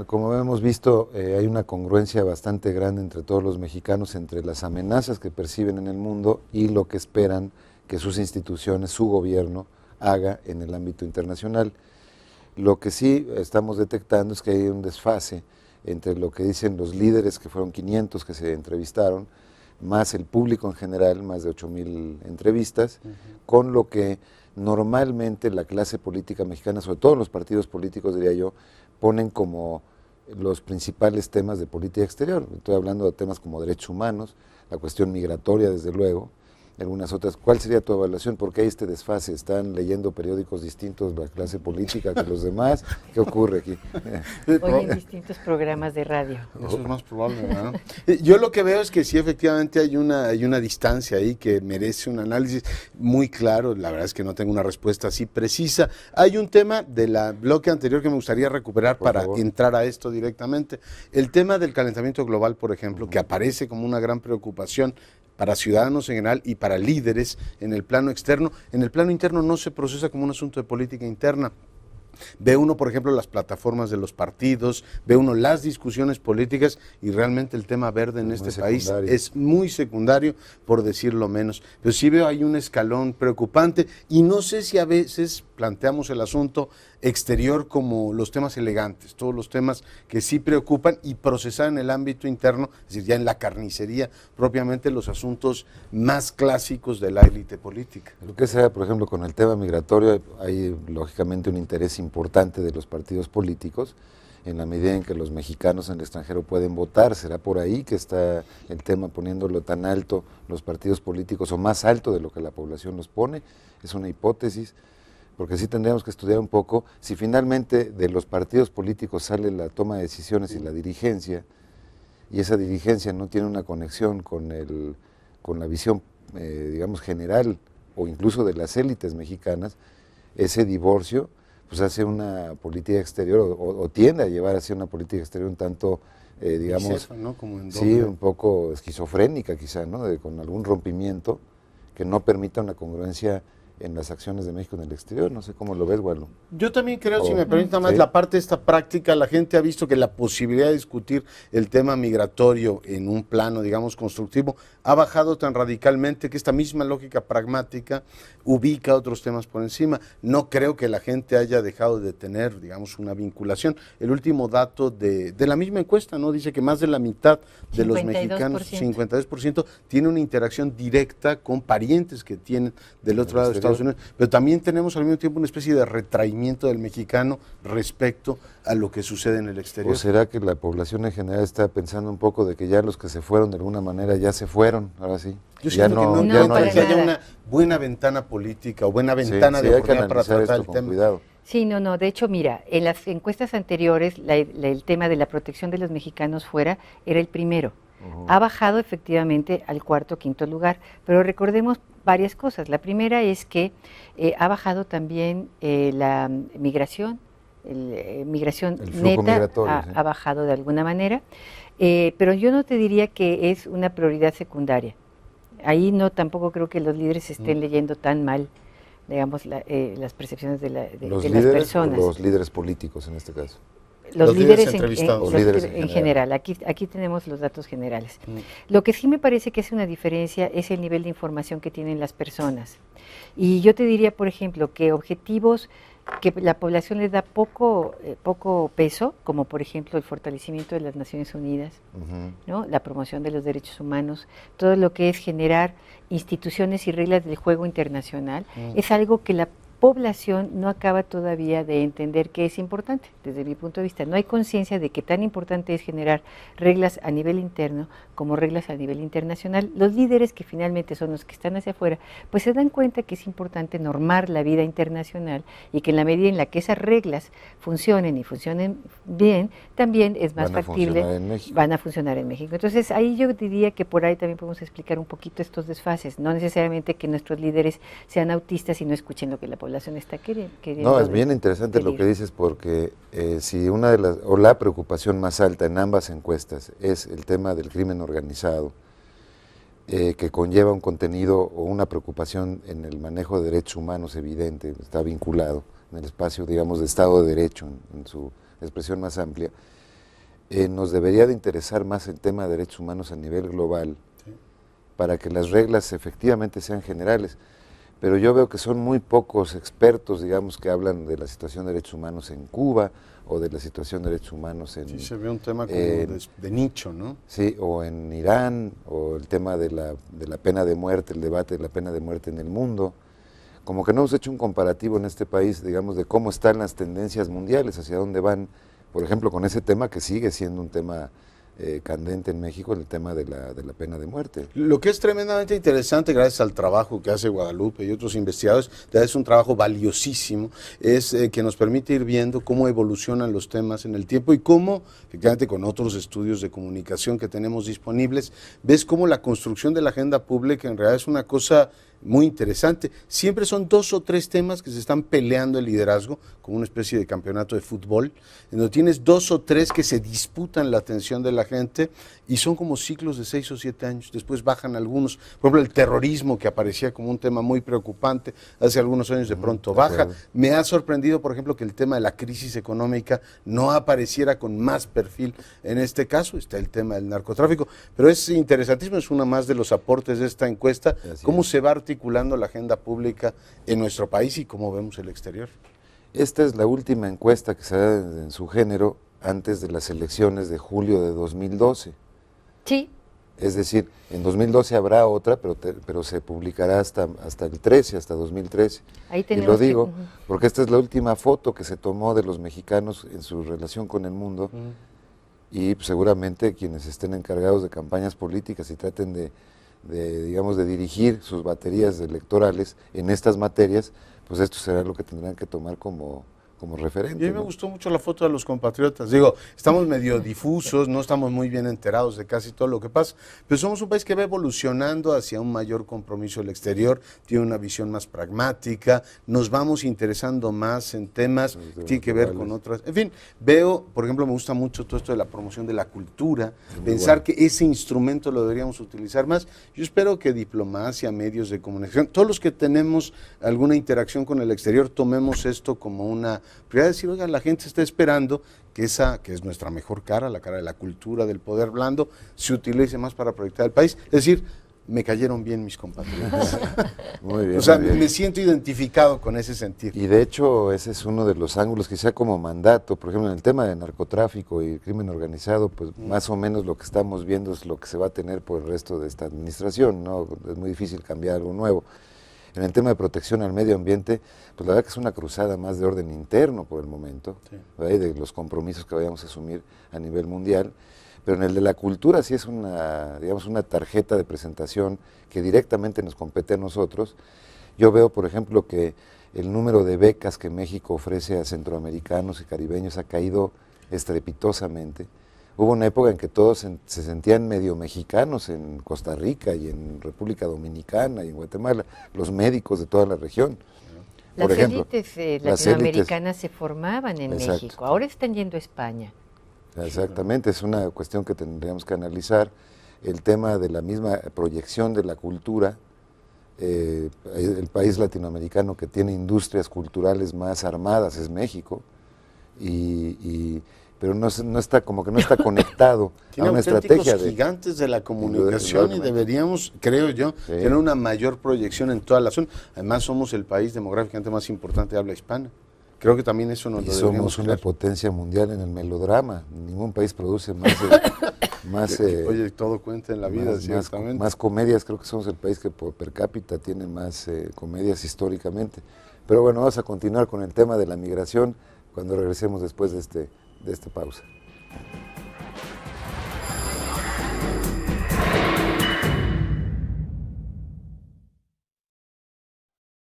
Como hemos visto, hay una congruencia bastante grande entre todos los mexicanos, entre las amenazas que perciben en el mundo y lo que esperan que sus instituciones, su gobierno, haga en el ámbito internacional. Lo que sí estamos detectando es que hay un desfase entre lo que dicen los líderes, que fueron 500 que se entrevistaron, más el público en general, más de 8,000 entrevistas, con lo que normalmente la clase política mexicana, sobre todo los partidos políticos, diría yo, ponen como los principales temas de política exterior. Estoy hablando de temas como derechos humanos, la cuestión migratoria, desde luego, algunas otras. ¿Cuál sería tu evaluación? ¿Por qué hay este desfase? ¿Están leyendo periódicos distintos la clase política que los demás? ¿Qué ocurre aquí? Oyen distintos programas de radio. Eso es más probable, ¿no? Yo lo que veo es que sí, efectivamente hay una distancia ahí que merece un análisis muy claro. La verdad es que no tengo una respuesta así precisa. Hay un tema de la bloque anterior que me gustaría recuperar para entrar a esto directamente. El tema del calentamiento global, por ejemplo, que aparece como una gran preocupación para ciudadanos en general y para líderes en el plano externo. En el plano interno no se procesa como un asunto de política interna. Ve uno, por ejemplo, las plataformas de los partidos, ve uno las discusiones políticas y realmente el tema verde en este país es muy secundario, por decirlo menos. Pero sí veo ahí un escalón preocupante y no sé si a veces planteamos el asunto exterior como los temas elegantes, todos los temas que sí preocupan, y procesar en el ámbito interno, es decir, ya en la carnicería, propiamente los asuntos más clásicos de la élite política. Lo que sea, por ejemplo, con el tema migratorio, hay lógicamente un interés importante de los partidos políticos, en la medida en que los mexicanos en el extranjero pueden votar. ¿Será por ahí que está el tema poniéndolo tan alto los partidos políticos, o más alto de lo que la población los pone? Es una hipótesis, porque sí tendríamos que estudiar un poco si finalmente de los partidos políticos sale la toma de decisiones y la dirigencia, y esa dirigencia no tiene una conexión con la visión, digamos, general, o incluso de las élites mexicanas. Ese divorcio pues hace una política exterior, o tiende a llevar hacia una política exterior un tanto, digamos, Bicefa, ¿no? Como en sí, un poco esquizofrénica quizá, ¿no? Con algún rompimiento que no permita una congruencia en las acciones de México en el exterior. No sé cómo lo ves, Waldo. Yo también creo, si me permite más, la parte de esta práctica, la gente ha visto que la posibilidad de discutir el tema migratorio en un plano, digamos, constructivo, ha bajado tan radicalmente que esta misma lógica pragmática ubica otros temas por encima. No creo que la gente haya dejado de tener, digamos, una vinculación. El último dato de la misma encuesta, ¿no? Dice que más de la mitad de los mexicanos, 52%, tiene una interacción directa con parientes que tienen del otro lado de Estados Unidos, pero también tenemos al mismo tiempo una especie de retraimiento del mexicano respecto a lo que sucede en el exterior. ¿O será que la población en general está pensando un poco de que ya los que se fueron de alguna manera ya se fueron, ahora sí? Yo siento que no hay que haya una buena ventana política o buena ventana de oportunidad para tratar el tema. Cuidado. Sí, no, de hecho, mira, en las encuestas anteriores el tema de la protección de los mexicanos fuera era el primero. Ha bajado efectivamente al cuarto o quinto lugar, pero recordemos varias cosas. La primera es que ha bajado también la migración, migración neta ha bajado de alguna manera, pero yo no te diría que es una prioridad secundaria. Ahí no, tampoco creo que los líderes estén leyendo tan mal, digamos, las percepciones de las personas. Los líderes políticos en este caso. Los líderes entrevistados. En general, aquí tenemos los datos generales. Lo que sí me parece que es una diferencia es el nivel de información que tienen las personas. Y yo te diría, por ejemplo, que objetivos que la población les da poco peso, como por ejemplo el fortalecimiento de las Naciones Unidas, ¿no? La promoción de los derechos humanos, todo lo que es generar instituciones y reglas del juego internacional, es algo que la población no acaba todavía de entender que es importante, desde mi punto de vista. No hay conciencia de que tan importante es generar reglas a nivel interno como reglas a nivel internacional. Los líderes, que finalmente son los que están hacia afuera, pues se dan cuenta que es importante normar la vida internacional y que en la medida en la que esas reglas funcionen y funcionen bien, también es más factible, van a funcionar en México. Entonces ahí yo diría que por ahí también podemos explicar un poquito estos desfases, no necesariamente que nuestros líderes sean autistas y no escuchen lo que la población está queriendo. No, es bien interesante lo que dices, porque si una de la preocupación más alta en ambas encuestas es el tema del crimen organizado, que conlleva un contenido o una preocupación en el manejo de derechos humanos evidente, está vinculado en el espacio, digamos, de Estado de Derecho, en su expresión más amplia. nos debería de interesar más el tema de derechos humanos a nivel global, sí, para que las reglas efectivamente sean generales. Pero yo veo que son muy pocos expertos, digamos, que hablan de la situación de derechos humanos en Cuba o de la situación de derechos humanos en... Sí, se ve un tema como de nicho, ¿no? Sí, o en Irán, o el tema de la pena de muerte, el debate de la pena de muerte en el mundo. Como que no hemos hecho un comparativo en este país, digamos, de cómo están las tendencias mundiales, hacia dónde van, por ejemplo, con ese tema que sigue siendo un tema candente en México, el tema de la pena de muerte. Lo que es tremendamente interesante, gracias al trabajo que hace Guadalupe y otros investigadores, es un trabajo valiosísimo, es que nos permite ir viendo cómo evolucionan los temas en el tiempo y cómo, efectivamente, con otros estudios de comunicación que tenemos disponibles, ves cómo la construcción de la agenda pública en realidad es una cosa muy interesante. Siempre son 2 o 3 temas que se están peleando el liderazgo, como una especie de campeonato de fútbol, en donde tienes 2 o 3 que se disputan la atención de la gente y son como ciclos de 6 o 7 años. Después bajan algunos. Por ejemplo, el terrorismo, que aparecía como un tema muy preocupante hace algunos años, de pronto baja. Me ha sorprendido, por ejemplo, que el tema de la crisis económica no apareciera con más perfil en este caso. Está el tema del narcotráfico, pero es interesantísimo, es uno más de los aportes de esta encuesta, cómo se va articulando la agenda pública en nuestro país y cómo vemos el exterior. Esta es la última encuesta que se da en su género antes de las elecciones de julio de 2012. Sí. Es decir, en 2012 habrá otra, pero se publicará hasta el 13, hasta 2013. Ahí y lo digo porque esta es la última foto que se tomó de los mexicanos en su relación con el mundo, y pues, seguramente quienes estén encargados de campañas políticas y traten de dirigir sus baterías electorales en estas materias, pues esto será lo que tendrán que tomar como referente. Y a mí me gustó mucho la foto de los compatriotas. Digo, estamos medio difusos, no estamos muy bien enterados de casi todo lo que pasa, pero somos un país que va evolucionando hacia un mayor compromiso del exterior, tiene una visión más pragmática, nos vamos interesando más en temas que tienen que ver con otras. En fin, veo, por ejemplo, me gusta mucho todo esto de la promoción de la cultura, pensar que ese instrumento lo deberíamos utilizar más. Yo espero que diplomacia, medios de comunicación, todos los que tenemos alguna interacción con el exterior, tomemos esto como una prioridad, decir, oigan, la gente está esperando que esa, que es nuestra mejor cara, la cara de la cultura, del poder blando, se utilice más para proyectar el país. Es decir, me cayeron bien mis compatriotas. Muy bien. O sea, me siento identificado con ese sentido. Y de hecho, ese es uno de los ángulos, quizá como mandato, por ejemplo, en el tema de narcotráfico y crimen organizado, pues más o menos lo que estamos viendo es lo que se va a tener por el resto de esta administración, ¿no? Es muy difícil cambiar algo nuevo. En el tema de protección al medio ambiente, pues la verdad que es una cruzada más de orden interno por el momento, de los compromisos que vayamos a asumir a nivel mundial, pero en el de la cultura sí es una tarjeta de presentación que directamente nos compete a nosotros. Yo veo, por ejemplo, que el número de becas que México ofrece a centroamericanos y caribeños ha caído estrepitosamente. Hubo una época en que todos se sentían medio mexicanos en Costa Rica y en República Dominicana y en Guatemala, los médicos de toda la región. Las élites latinoamericanas se formaban en México, ahora están yendo a España. Exactamente, es una cuestión que tendríamos que analizar. El tema de la misma proyección de la cultura, el país latinoamericano que tiene industrias culturales más armadas es México, pero no está conectado a una estrategia de gigantes de la comunicación y deberíamos, creo yo, tener una mayor proyección en toda la zona. Además somos el país demográficamente más importante de habla hispana. Creo que también eso nos lo deberíamos. Somos una potencia mundial en el melodrama. Ningún país produce más oye, todo cuenta en la vida, ciertamente. Más comedias. Creo que somos el país que por per cápita tiene más comedias históricamente. Pero bueno, vamos a continuar con el tema de la migración cuando regresemos después de esta pausa.